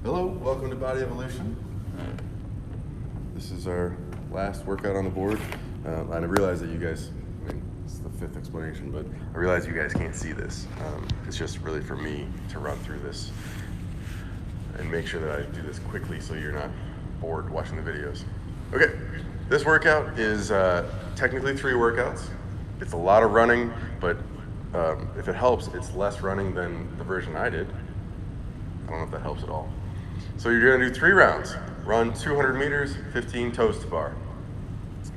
Hello, welcome to Body Evolution. This is our last workout on the board. And I realize that you guys, it's the fifth explanation, but I realize you guys can't see this. It's just really for me to run through this and make sure that I do this quickly so you're not bored watching the videos. Okay, this workout is technically 3 workouts. It's a lot of running, but if it helps, it's less running than the version I did. I don't know if that helps at all. So you're gonna do 3 rounds. Run 200 meters, 15 toes to bar.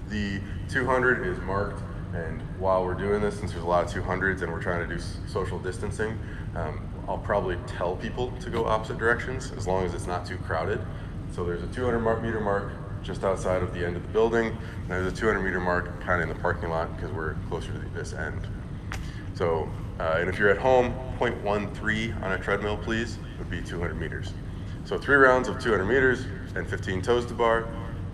The 200 is marked, and while we're doing this, since there's a lot of 200s and we're trying to do social distancing, I'll probably tell people to go opposite directions as long as it's not too crowded. So there's a 200 meter mark just outside of the end of the building, and there's a 200 meter mark kind of in the parking lot because we're closer to this end. So, and if you're at home, 0.13 on a treadmill, please, would be 200 meters. So 3 rounds of 200 meters and 15 toes to bar.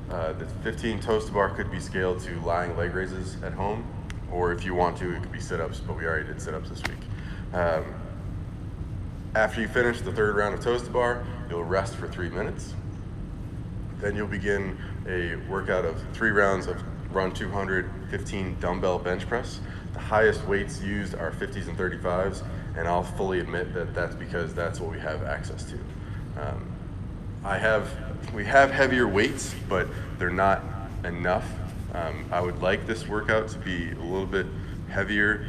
The 15 toes to bar could be scaled to lying leg raises at home, or if you want to, it could be sit-ups, but we already did sit-ups this week. After you finish the 3rd round of toes to bar, you'll rest for 3 minutes. Then you'll begin a workout of 3 rounds of run 200, 15 dumbbell bench press. The highest weights used are 50s and 35s, and I'll fully admit that that's because that's what we have access to. We have heavier weights, but they're not enough. I would like this workout to be a little bit heavier,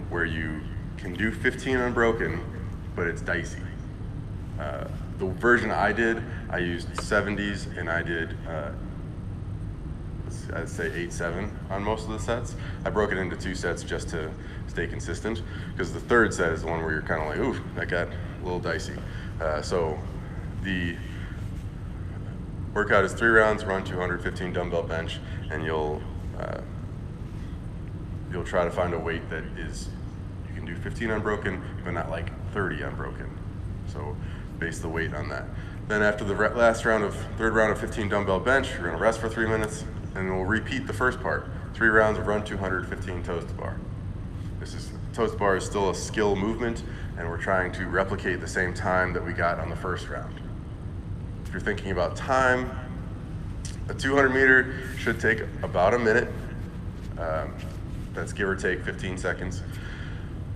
where you can do 15 unbroken, but it's dicey. The version I did, I used 70s, and I did, I'd say 8-7 on most of the sets. I broke it into 2 sets just to stay consistent, because the 3rd set is the one where you're kind of like, ooh, that got a little dicey. So the workout is 3 rounds, run 200, 15 dumbbell bench, and you'll try to find a weight that is, you can do 15 unbroken, but not like 30 unbroken. So base the weight on that. Then after the last round of, 3rd round of 15 dumbbell bench, you're gonna rest for 3 minutes, and we'll repeat the first part. 3 rounds of run 200, 15 toes to bar. Toes to bar is still a skill movement, and we're trying to replicate the same time that we got on the first round. If you're thinking about time, a 200 meter should take about a minute. That's give or take 15 seconds.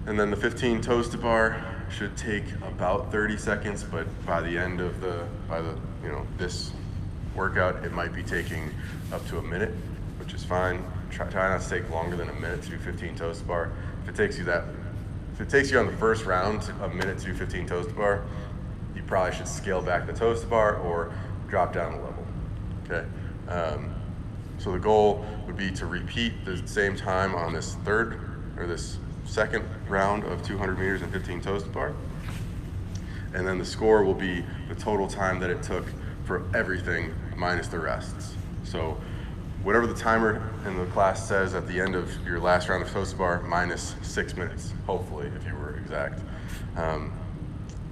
And then the 15 toes to bar should take about 30 seconds, but by the end of this workout, it might be taking up to a minute, which is fine. Try not to take longer than a minute to do 15 toes to bar. If it takes you on the first round a minute to do 15 toes to bar, you probably should scale back the toes to bar or drop down a level, okay? So the goal would be to repeat the same time on this second round of 200 meters and 15 toes to bar. And then the score will be the total time that it took for everything minus the rests. So whatever the timer in the class says at the end of your last round of toes to bar, minus 6 minutes, hopefully, if you were exact.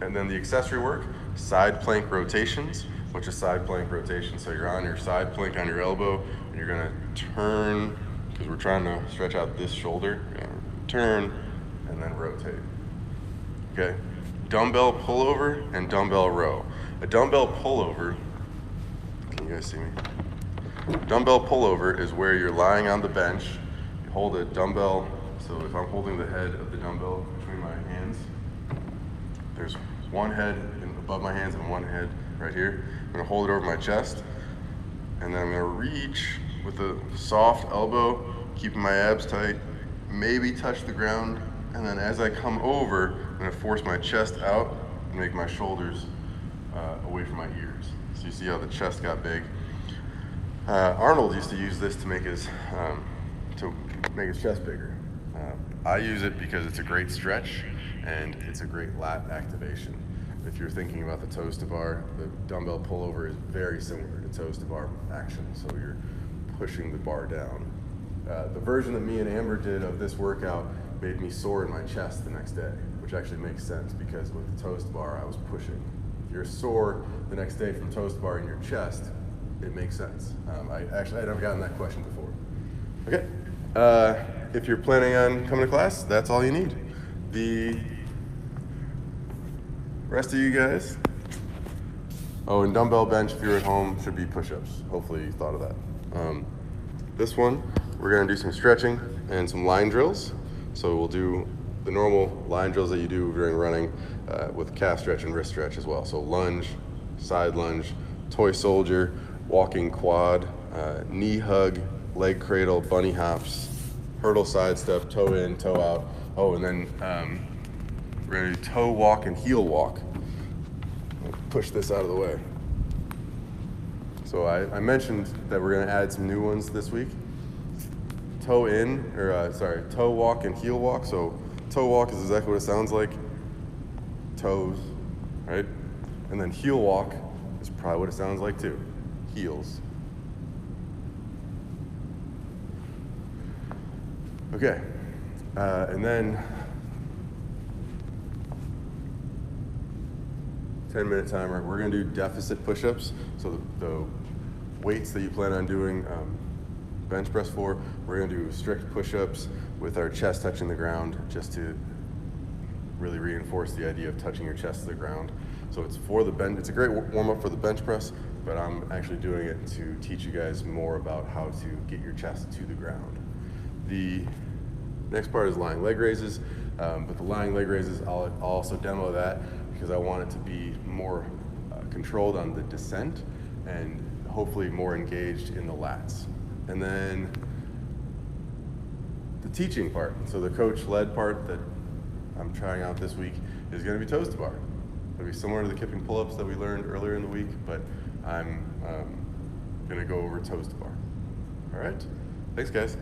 And then the accessory work, side plank rotations. Which is side plank rotation? So you're on your side plank on your elbow, and you're gonna turn, because we're trying to stretch out this shoulder. You're gonna turn and then rotate. Okay. Dumbbell pullover and dumbbell row. A dumbbell pullover, can you guys see me? Dumbbell pullover is where you're lying on the bench. You hold a dumbbell, so if I'm holding the head of the dumbbell between my hands, there's one head above my hands and one head right here. I'm gonna hold it over my chest, and then I'm gonna reach with a soft elbow, keeping my abs tight, maybe touch the ground, and then as I come over, I'm gonna force my chest out and make my shoulders away from my ears. So you see how the chest got big. Arnold used to use this to make his chest bigger. I use it because it's a great stretch and it's a great lat activation. If you're thinking about the toes to bar, the dumbbell pullover is very similar to toes to bar action. So you're pushing the bar down. The version that me and Amber did of this workout made me sore in my chest the next day, which actually makes sense because with the toes to bar, I was pushing. If you're sore the next day from toes to bar in your chest, it makes sense. I'd never gotten that question before. Okay, if you're planning on coming to class, that's all you need. The rest of you guys, Oh, and dumbbell bench, if you're at home, should be push-ups. Hopefully you thought of that. This one, we're gonna do some stretching and some line drills. So we'll do the normal line drills that you do during running with calf stretch and wrist stretch as well. So lunge, side lunge, toy soldier, walking quad, knee hug, leg cradle, bunny hops, hurdle side step, toe in, toe out. Oh, and then we're gonna do toe walk and heel walk. Push this out of the way. So I mentioned that we're gonna add some new ones this week. Toe in, or toe walk and heel walk. So toe walk is exactly what it sounds like. Toes, right? And then heel walk is probably what it sounds like too. Heels. Okay, and then 10-minute timer. We're gonna do deficit push-ups. So the weights that you plan on doing bench press for, we're gonna do strict push-ups with our chest touching the ground, just to really reinforce the idea of touching your chest to the ground. So it's for the bench. It's a great warm-up for the bench press, but I'm actually doing it to teach you guys more about how to get your chest to the ground. The next part is lying leg raises, but the lying leg raises, I'll also demo that because I want it to be more controlled on the descent and hopefully more engaged in the lats. And then the teaching part, so the coach-led part that I'm trying out this week is going to be toes to bar. It'll be similar to the kipping pull-ups that we learned earlier in the week, but I'm going to go over toes to bar. All right, thanks guys.